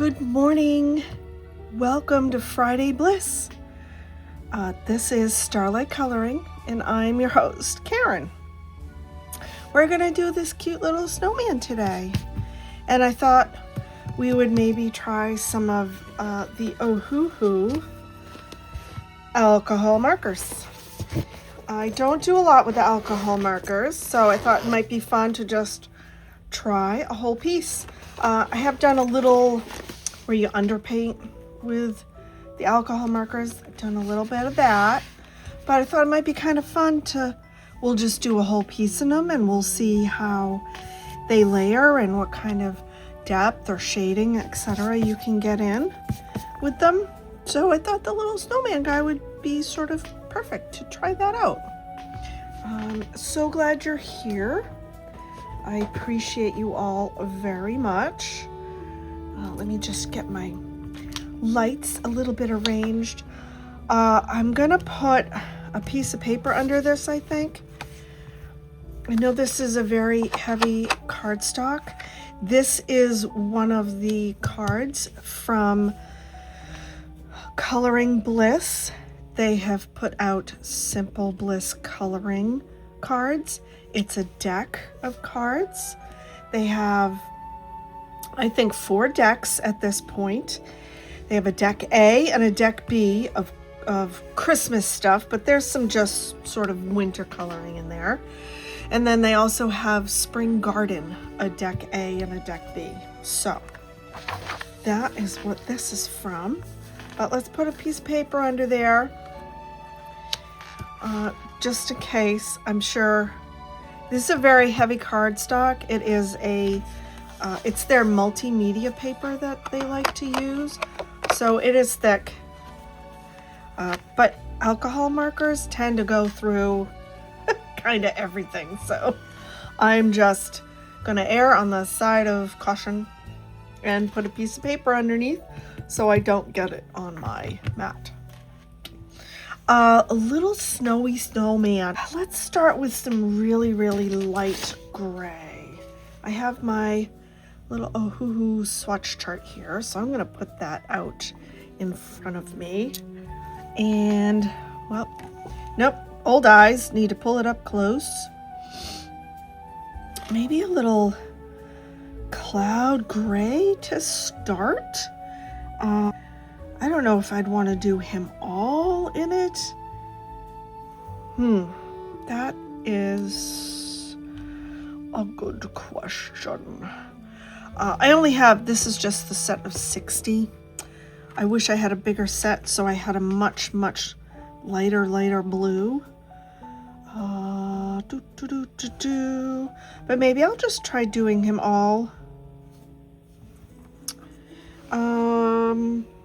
Good morning. Welcome to Friday Bliss. This is Starlight Coloring, and I'm your host, Karen. We're going to do this cute little snowman today, and I thought we would maybe try some of the Ohuhu alcohol markers. I don't do a lot with the alcohol markers, so I thought it might be fun to just try a whole piece. I have done a little where you underpaint with the alcohol markers. I've done a little bit of that, but I thought it might be kind of fun we'll just do a whole piece in them and we'll see how they layer and what kind of depth or shading, etc. you can get in with them. So I thought the little snowman guy would be sort of perfect to try that out. So glad you're here. I appreciate you all very much. Let me just get my lights a little bit arranged. I'm gonna put a piece of paper under this, I think. I know this is a very heavy cardstock. This is one of the cards from Coloring Bliss. They have put out Simple Bliss coloring cards. It's a deck of cards. They have, I think, 4 decks at this point. They have a deck A and a deck B of Christmas stuff, but there's some just sort of winter coloring in there. And then they also have Spring Garden, a deck A and a deck B. So that is what this is from. But let's put a piece of paper under there, just in case. I'm sure this is a very heavy cardstock. It is it's their multimedia paper that they like to use, so it is thick. But alcohol markers tend to go through kind of everything, so I'm just gonna err on the side of caution and put a piece of paper underneath so I don't get it on my mat. A little snowy snowman. Let's start with some really, really light gray. I have my little Ohuhu swatch chart here, so I'm gonna put that out in front of me. And, well, nope, old eyes, need to pull it up close. Maybe a little cloud gray to start. I don't know if I'd want to do him all in it. That is a good question. I only have, this is just the set of 60. I wish I had a bigger set so I had a much, much lighter blue. But maybe I'll just try doing him all.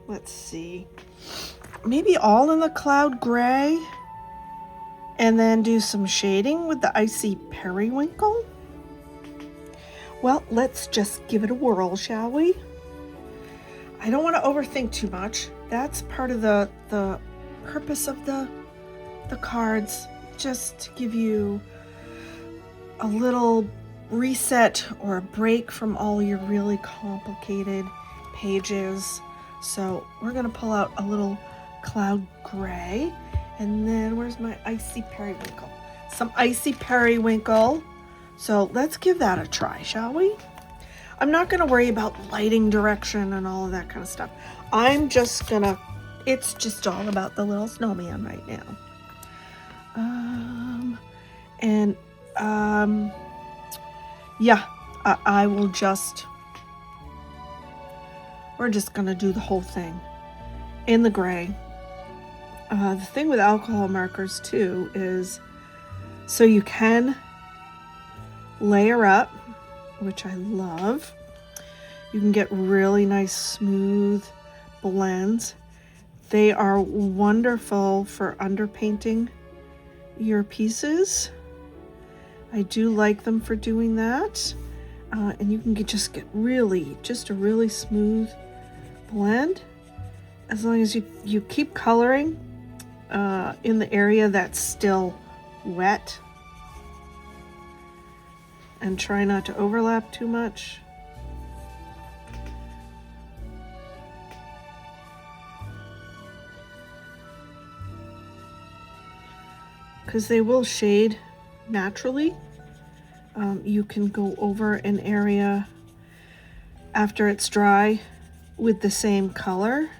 Let's see. Maybe all in the cloud gray and then do some shading with the icy periwinkle. Well, let's just give it a whirl, shall we? I don't want to overthink too much. That's part of the purpose of the cards, just to give you a little reset or a break from all your really complicated pages. So we're gonna pull out a little cloud gray, and then where's my icy periwinkle? Some icy periwinkle. So let's give that a try, shall we? I'm not gonna worry about lighting direction and all of that kind of stuff. I'm just gonna, it's just all about the little snowman right now. Yeah, I will just, we're just gonna do the whole thing in the gray. The thing with alcohol markers too is, so you can layer up, which I love. You can get really nice smooth blends. They are wonderful for underpainting your pieces. I do like them for doing that. And you can just get just a really smooth blend, as long as you keep coloring in the area that's still wet and try not to overlap too much. because they will shade naturally. You can go over an area after it's dry with the same color,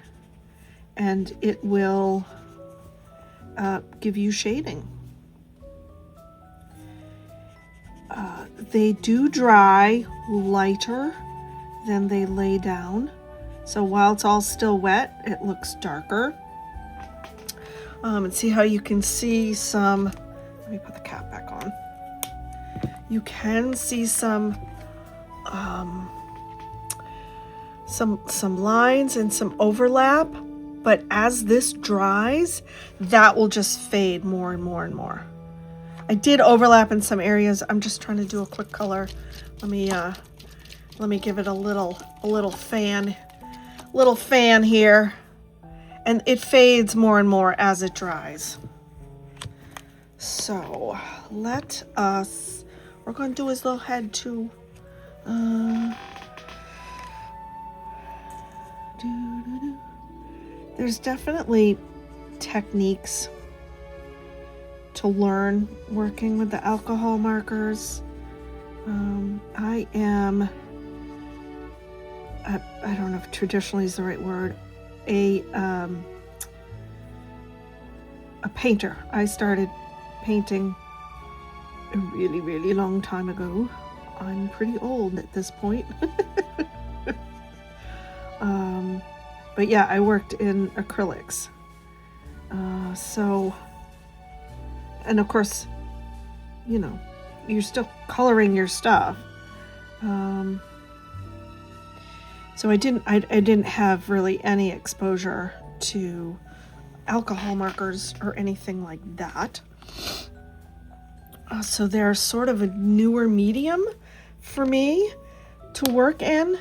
and it will give you shading. They do dry lighter than they lay down. So while it's all still wet, it looks darker. And see how you can see some, let me put the cap back on. You can see some lines and some overlap, but as this dries, that will just fade more and more and more. I did overlap in some areas. I'm just trying to do a quick color. Let me give it a little fan here, and it fades more and more as it dries. So we're going to do his little head too. There's definitely techniques to learn working with the alcohol markers. I don't know if traditionally is the right word, a painter. I started painting a really, really long time ago. I'm pretty old at this point. But yeah, I worked in acrylics. And of course, you know, you're still coloring your stuff. So I didn't have really any exposure to alcohol markers or anything like that. So they're sort of a newer medium for me to work in,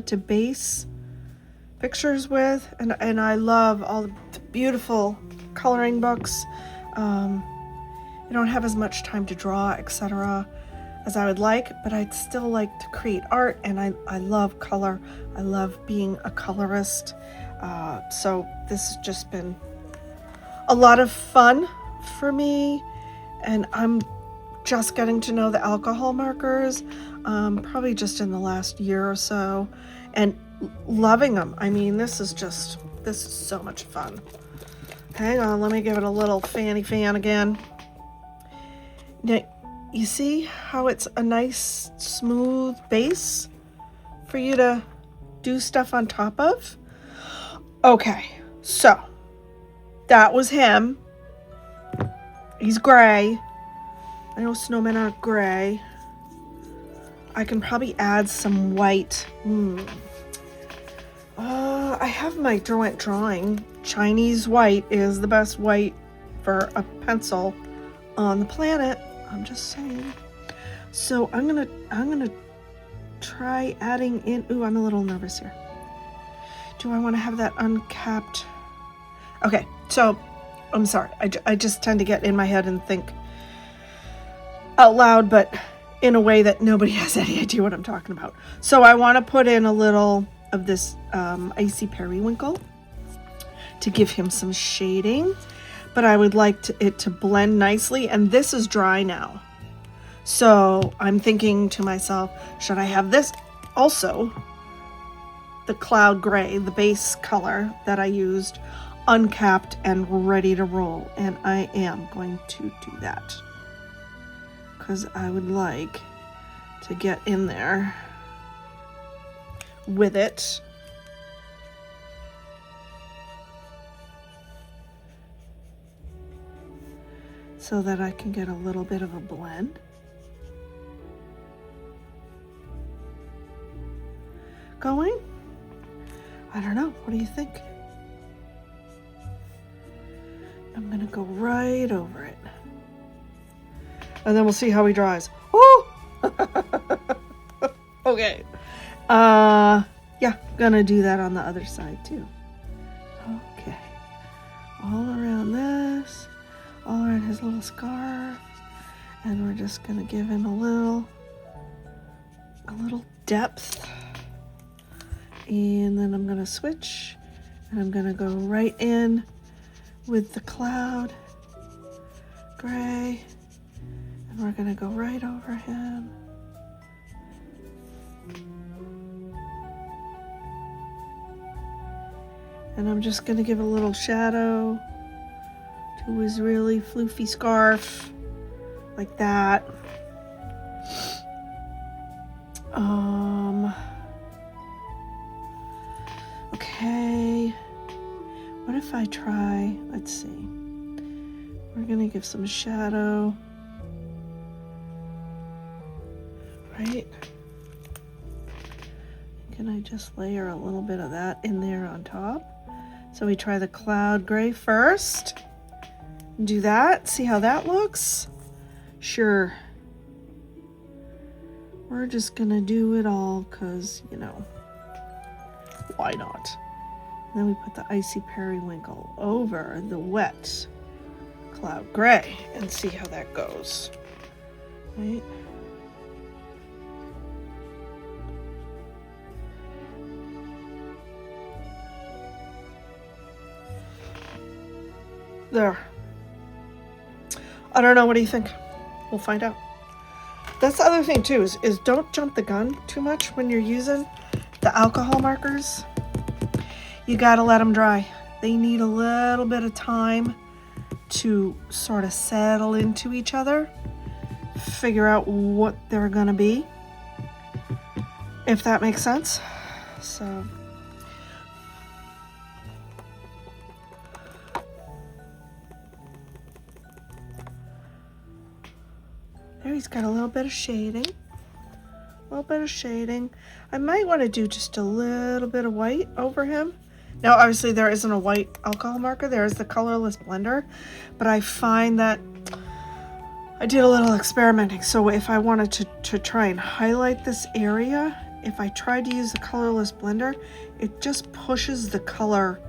to base pictures with, and I love all the beautiful coloring books. I don't have as much time to draw, etc., as I would like, but I'd still like to create art, and I love color. I love being a colorist. So this has just been a lot of fun for me, and I'm just getting to know the alcohol markers, probably just in the last year or so, and loving them. I mean, this is so much fun. Hang on, let me give it a little fanny fan again. Now, you see how it's a nice smooth base for you to do stuff on top of? Okay, so that was him. He's gray. I know snowmen aren't gray. I can probably add some white. I have my drawing. Chinese white is the best white for a pencil on the planet. I'm just saying. So I'm gonna try adding in. Ooh, I'm a little nervous here. Do I want to have that uncapped? Okay, so I'm sorry. I just tend to get in my head and think out loud, but in a way that nobody has any idea what I'm talking about. So I want to put in a little of this icy periwinkle to give him some shading, but I would like it to blend nicely, and this is dry now. So I'm thinking to myself, should I have this also, the cloud gray, the base color that I used, uncapped and ready to roll? And I am going to do that because I would like to get in there with it. So that I can get a little bit of a blend. Going? I don't know. What do you think? I'm gonna go right over it. And then we'll see how he dries. Oh! Okay. Yeah, gonna do that on the other side too. Okay. All around this, all around his little scarf. And we're just gonna give him a little depth. And then I'm gonna switch, and I'm gonna go right in with the cloud gray. And we're gonna go right over him. And I'm just gonna give a little shadow to his really floofy scarf, like that. Okay. What if I try, let's see. We're gonna give some shadow. Right? Can I just layer a little bit of that in there on top? So we try the cloud gray first. Do that, see how that looks? Sure. We're just gonna do it all because, you know, why not? And then we put the icy periwinkle over the wet cloud gray and see how that goes. Right? There. I don't know, what do you think? We'll find out. That's the other thing too, is don't jump the gun too much when you're using the alcohol markers. You gotta let them dry. They need a little bit of time to sort of settle into each other, figure out what they're gonna be, if that makes sense. So there, he's got a little bit of shading. A little bit of shading. I might want to do just a little bit of white over him. Now, obviously, there isn't a white alcohol marker. There is the colorless blender. But I find that I did a little experimenting. So if I wanted to try and highlight this area, if I tried to use the colorless blender, it just pushes the color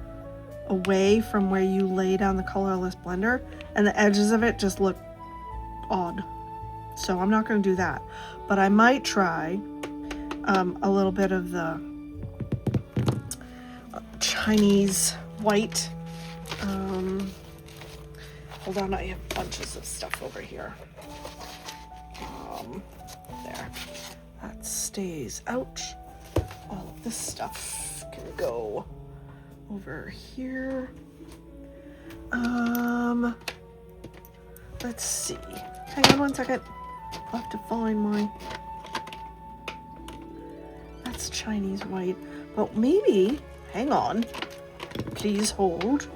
away from where you lay down the colorless blender. And the edges of it just look odd. So I'm not going to do that. But I might try a little bit of the Chinese white. Hold on, I have bunches of stuff over here. There. That stays out. All of this stuff can go over here. Let's see. Hang on one second. I'll have to find my... That's Chinese white. But maybe... Hang on. Please hold.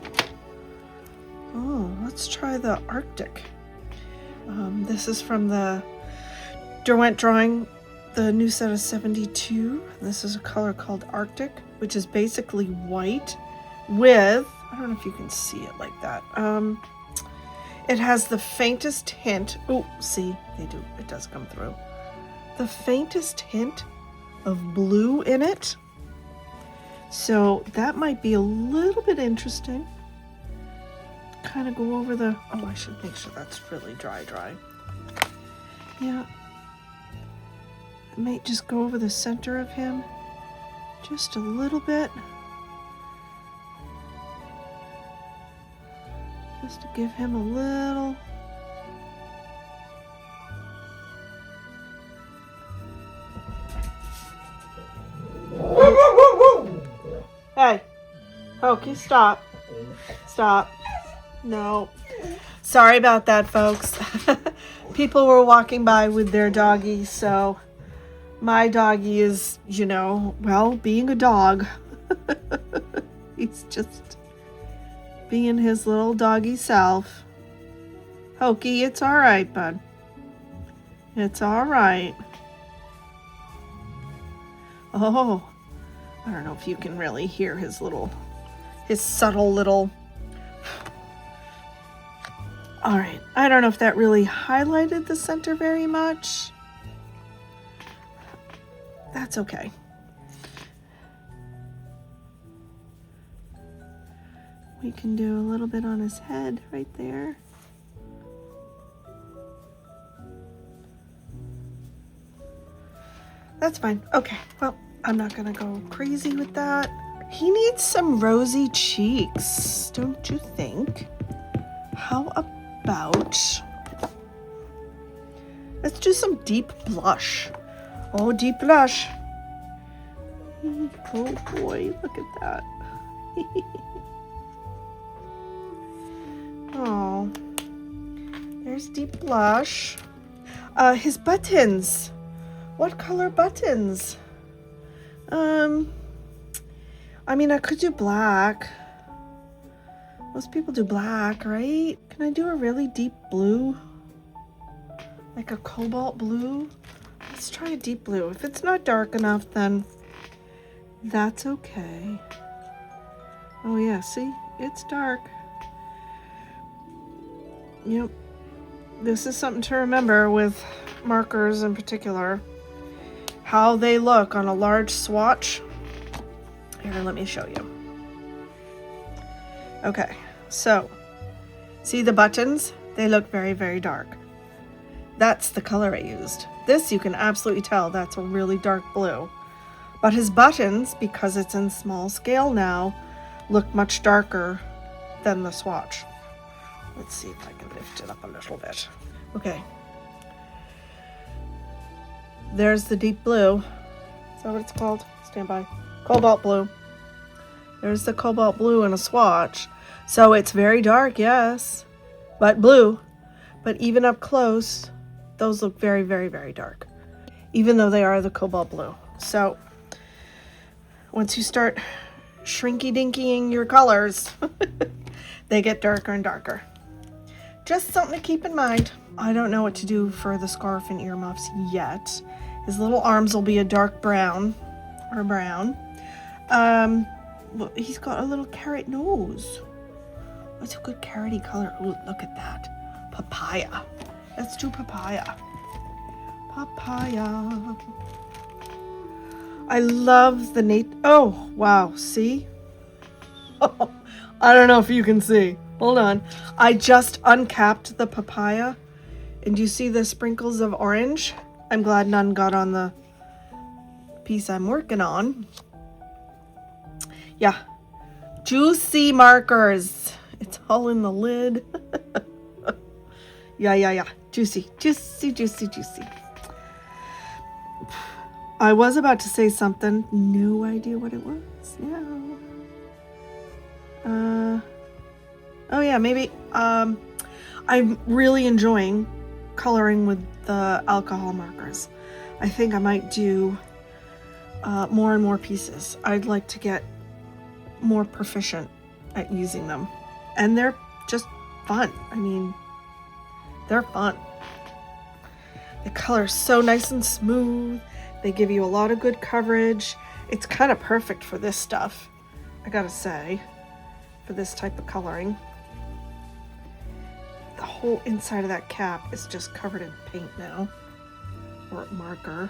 Oh, let's try the Arctic. This is from the Derwent Drawing, the new set of 72. This is a color called Arctic, which is basically white with... I don't know if you can see it like that. It has the faintest hint. Oh, see, they do. It does come through. The faintest hint of blue in it. So that might be a little bit interesting. Kind of go over the... Oh, I should make sure that's really dry. Yeah. I might just go over the center of him. Just a little bit. Just to give him a little... Hey, Pokey, stop. Stop. No. Sorry about that, folks. People were walking by with their doggy, so my doggy is, you know, well, being a dog. He's just being his little doggy self. Hokey, it's all right, bud. It's all right. Oh, I don't know if you can really hear his subtle little... All right, I don't know if that really highlighted the center very much. That's okay. We can do a little bit on his head right there. That's fine. Okay, well, I'm not gonna go crazy with that. He needs some rosy cheeks, don't you think? How about, let's do some deep blush. Oh, deep blush. Oh boy, look at that. Oh, there's deep blush. His buttons. What color buttons? I mean, I could do black. Most people do black, right? Can I do a really deep blue? Like a cobalt blue? Let's try a deep blue. If it's not dark enough, then that's okay. Oh yeah, see? It's dark. Yep. This is something to remember with markers in particular. How they look on a large swatch. Here, let me show you. Okay, so see the buttons? They look very, very dark. That's the color I used. This you can absolutely tell that's a really dark blue. But his buttons, because it's in small scale now, look much darker than the swatch. Let's see if I can lift it up a little bit. Okay. There's the deep blue. Is that what it's called? Stand by. Cobalt blue. There's the cobalt blue in a swatch. So it's very dark, yes, but blue. But even up close, those look very, very, very dark, even though they are the cobalt blue. So once you start shrinky-dinkying your colors, they get darker and darker. Just something to keep in mind. I don't know what to do for the scarf and earmuffs yet. His little arms will be a dark brown or brown. Well, he's got a little carrot nose. What's a good carroty color? Oh, look at that. Papaya. Let's do papaya. Papaya. I love the Nate. Oh, wow. See? I don't know if you can see. Hold on. I just uncapped the papaya. And you see the sprinkles of orange? I'm glad none got on the piece I'm working on. Yeah. Juicy markers. It's all in the lid. Yeah. Juicy. I was about to say something. No idea what it was. Yeah. Oh yeah, maybe. I'm really enjoying coloring with the alcohol markers. I think I might do more and more pieces. I'd like to get more proficient at using them. And they're just fun. I mean, they're fun. The color's so nice and smooth. They give you a lot of good coverage. It's kind of perfect for this stuff, I gotta say, for this type of coloring. The whole inside of that cap is just covered in paint now, or marker.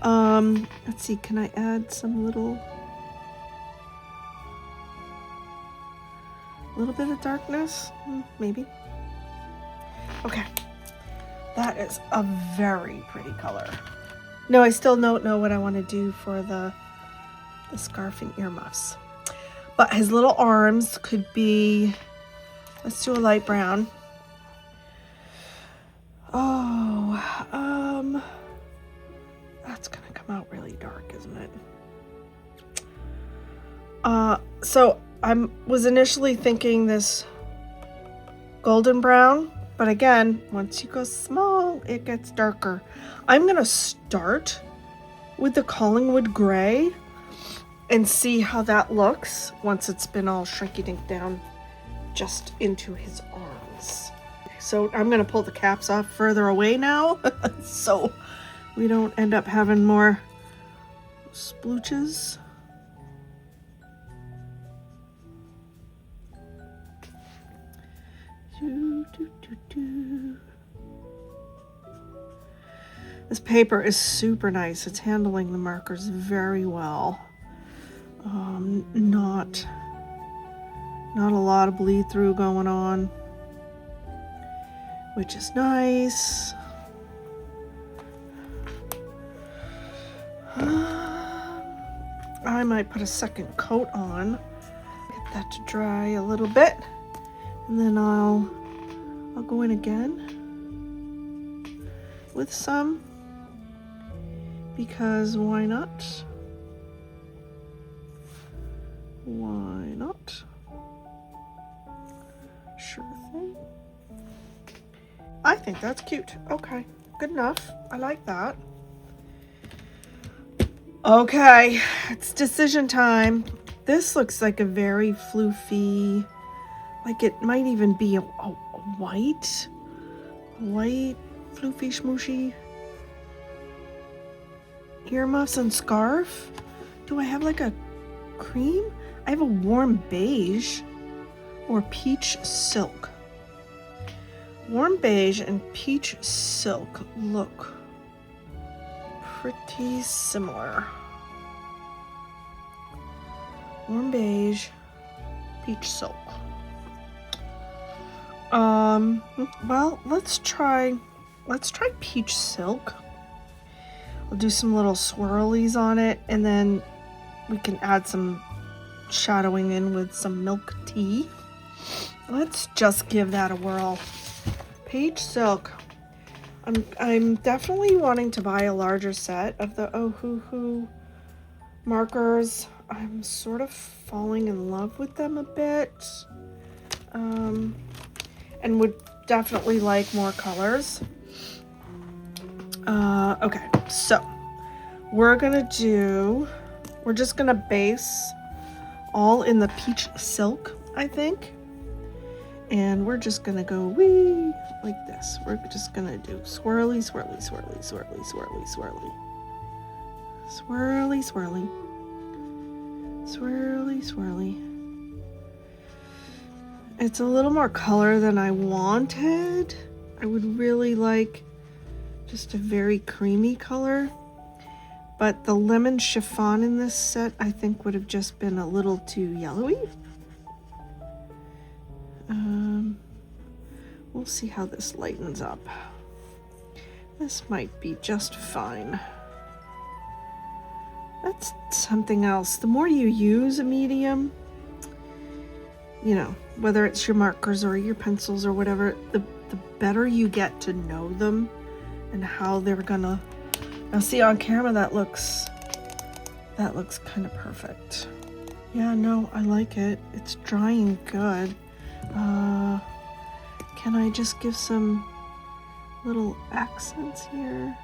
Let's see, can I add some little bit of darkness? Maybe. Okay. That is a very pretty color. No, I still don't know what I want to do for the scarf and earmuffs. But his little arms could be, let's do a light brown. Oh, that's gonna come out really dark, isn't it? So I was initially thinking this golden brown, but again, once you go small, it gets darker. I'm gonna start with the Collingwood gray and see how that looks once it's been all shrinky-dink down just into his arms. So I'm gonna pull the caps off further away now so we don't end up having more splooches. This paper is super nice. It's handling the markers very well. Not a lot of bleed through going on, which is nice. I might put a second coat on, get that to dry a little bit, and then I'll I'll go in again with some, because why not? Why not? Sure thing. I think that's cute. Okay, good enough. I like that. Okay, it's decision time. This looks like a very floofy, like it might even be a white floofy schmooshy earmuffs and scarf. Do I have like a cream? I have a warm beige or peach silk. Warm beige and peach silk look pretty similar. Warm beige, peach silk. Well, let's try peach silk. I'll do some little swirlies on it, and then we can add some shadowing in with some milk tea. Let's just give that a whirl. Peach silk. I'm definitely wanting to buy a larger set of the Ohuhu markers. I'm sort of falling in love with them a bit. And would definitely like more colors. Okay, so we're just gonna base all in the peach silk, I think. And we're just gonna go wee like this. We're just gonna do swirly, swirly, swirly, swirly, swirly, swirly. Swirly, swirly. Swirly, swirly. It's a little more color than I wanted. I would really like just a very creamy color. But the lemon chiffon in this set, I think, would have just been a little too yellowy. We'll see how this lightens up. This might be just fine. That's something else. The more you use a medium, you know, whether it's your markers or your pencils or whatever, the better you get to know them and how they're gonna. Now see, on camera that looks kind of perfect. Yeah, no, I like it. It's drying good. Can I just give some little accents here?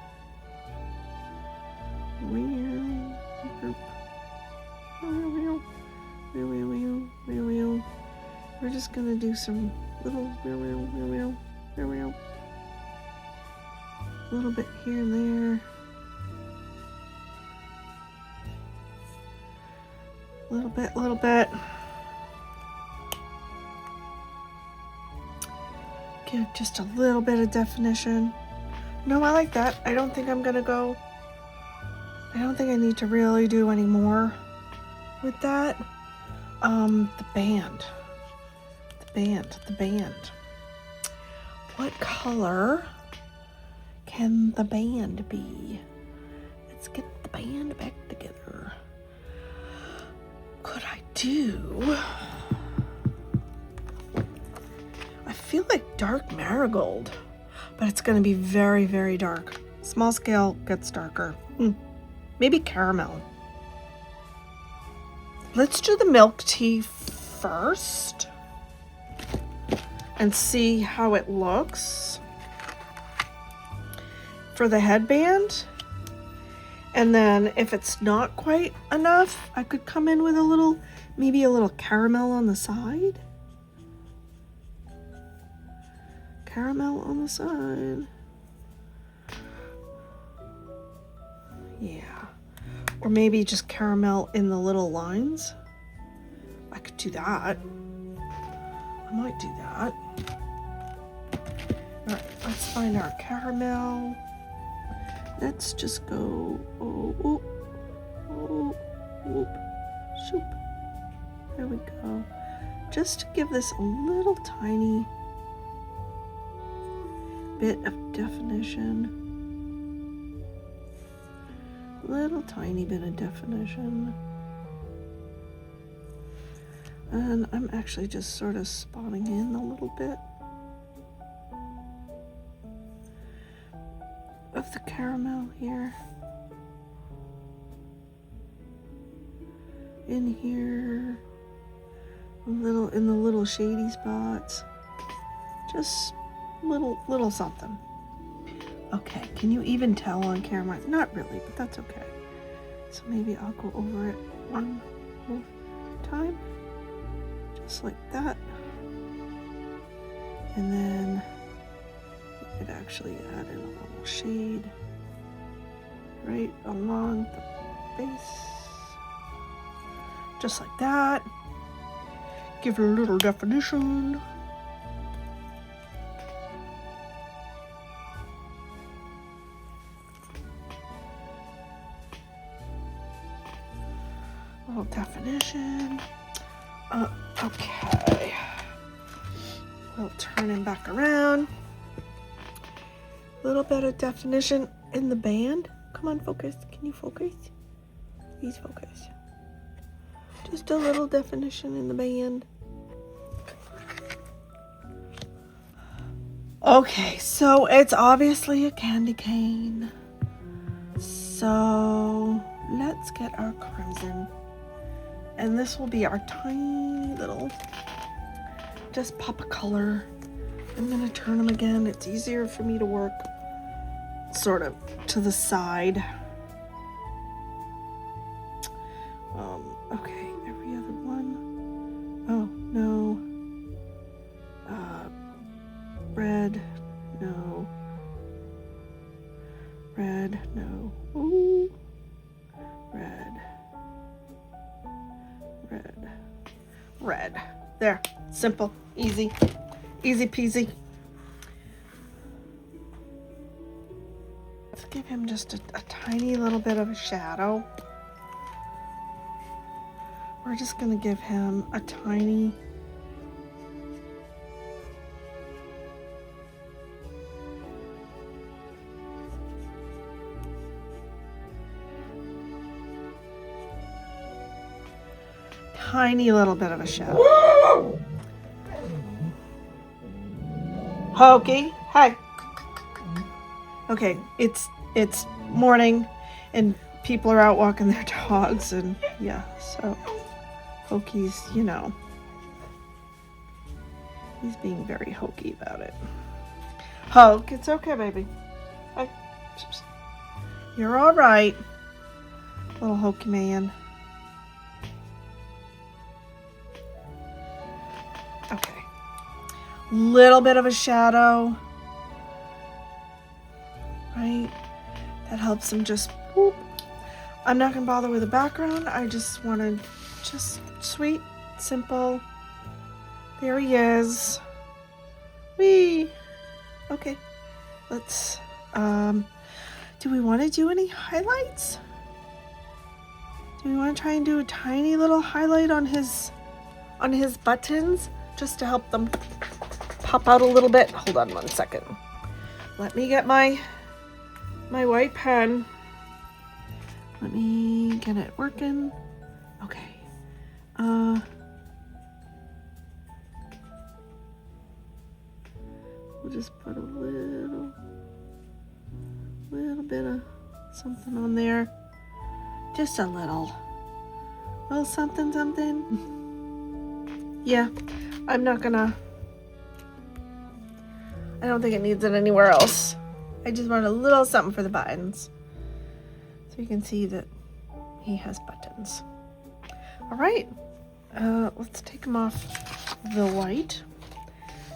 We're just gonna do some little little bit here and there. Little bit. Give just a little bit of definition. No, I like that. I don't think I need to really do any more with that. The band. What color can the band be? Let's get the band back together. Could I do? I feel like dark marigold, but it's going to be very, very dark. Small scale gets darker. Maybe caramel. Let's do the milk tea first and see how it looks for the headband. And then if it's not quite enough, I could come in with maybe a little caramel on the side. Caramel on the side. Yeah. Or maybe just caramel in the little lines. I could do that. I might do that. All right, let's find our caramel. Let's just go, shoop. There we go. Just to give this a little tiny bit of definition. Little tiny bit of definition. And I'm actually just sort of spotting in a little bit. the caramel here. In here. In the little shady spots. Just little something. Okay, can you even tell on camera? Not really, but that's okay. So maybe I'll go over it one more time. Just like that. And then we could actually add in a little shade right along the base. Just like that. Give it a little definition. Little definition. Okay. We'll turn him back around. A little bit of definition in the band. Come on, focus. Can you focus? Please focus. Just a little definition in the band. Okay, so it's obviously a candy cane. So let's get our crimson. And this will be our tiny little, just pop a color. I'm gonna turn them again. It's easier for me to work sort of to the side. Okay, every other one. Oh, no. Red, no. Red, no. Ooh. Red. Red. Red. There. Simple. Easy. Easy peasy. Let's give him just a tiny little bit of a shadow. We're just going to give him a tiny little bit of a shadow. Hokey, hi. Okay, it's morning and people are out walking their dogs and yeah, so Hokey's, you know, he's being very hokey about it. Hoke, it's okay, baby. Hi. You're all right, little hokey man. Okay, little bit of a shadow, right? That helps him just whoop. I'm not gonna bother with the background. I just want to just sweet, simple. There he is. Whee! Okay, let's, do we want to do any highlights? Do we want to try and do a tiny little highlight on his buttons? Just to help them pop out a little bit. Hold on one second. Let me get my white pen. Let me get it working. Okay. We'll just put a little bit of something on there. Just a little something. Yeah. I don't think it needs it anywhere else. I just want a little something for the buttons. So you can see that he has buttons. All right, let's take him off the white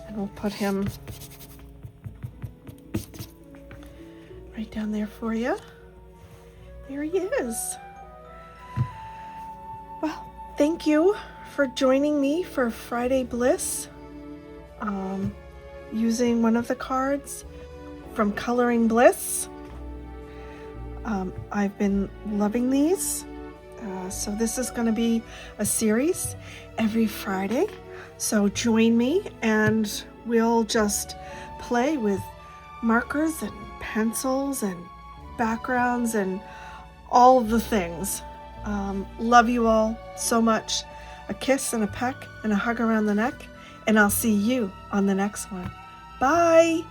and we'll put him right down there for you. There he is. Well, thank you for joining me for Friday Bliss, using one of the cards from Coloring Bliss. I've been loving these, so this is going to be a series every Friday, so join me and we'll just play with markers and pencils and backgrounds and all of the things. Love you all so much. A kiss and a peck and a hug around the neck, and I'll see you on the next one. Bye!